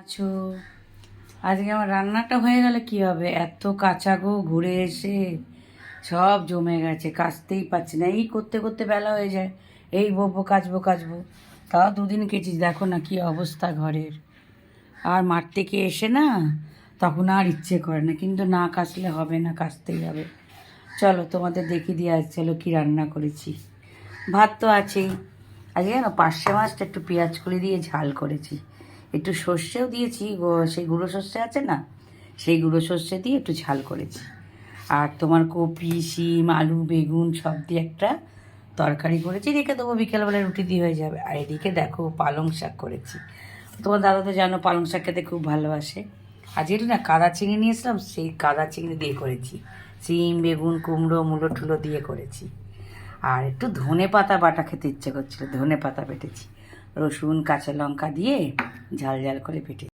আছো? আজকে আমার রান্নাটা হয়ে গেলে কি হবে, এত কাঁচা গো, ঘুরে এসে সব জমে গেছে, কাচতেই পারছি না। এই করতে করতে বেলা হয়ে যায়, এই বকবো কাচবো কাচবো, তাও দুদিন কেচেছি। দেখো না কি অবস্থা ঘরের। আর মাঠ থেকে এসে না তখন আর ইচ্ছে করে না, কিন্তু না কাচলে হবে না, কাচতেই হবে। চলো তোমাদের দেখিয়ে দিয়ে আজ চলো কি রান্না করেছি। ভাত তো আছেই, আজকে না পার্শে মাছটা একটু পেঁয়াজ কলি দিয়ে ঝাল করেছি, একটু সর্ষেও দিয়েছি, সেই গুঁড়ো সর্ষে আছে না, সেই গুঁড়ো সর্ষে দিয়ে একটু ঝাল করেছি। আর তোমার কপি, শিম, আলু, বেগুন সব দিয়ে একটা তরকারি করেছি, রেখে দেবো, বিকেলবেলা রুটি দিয়ে হয়ে যাবে। আর এদিকে দেখো পালং শাক করেছি। তোমার দাদা তো জানো পালং শাক খেতে খুব ভালোবাসে। আজ একটু না কাদা চিংড়ি নিয়েছিলাম, সেই কাদা চিংড়ি দিয়ে করেছি। শিম, বেগুন, কুমড়ো, মূলো টুলো দিয়ে করেছি। আর একটু ধনে পাতা বাটা খেতে ইচ্ছে করছিল, ধনে পাতা বেটেছি, রসুন কাঁচা লঙ্কা দিয়ে ঝাল ঝাল করে বেটেছি।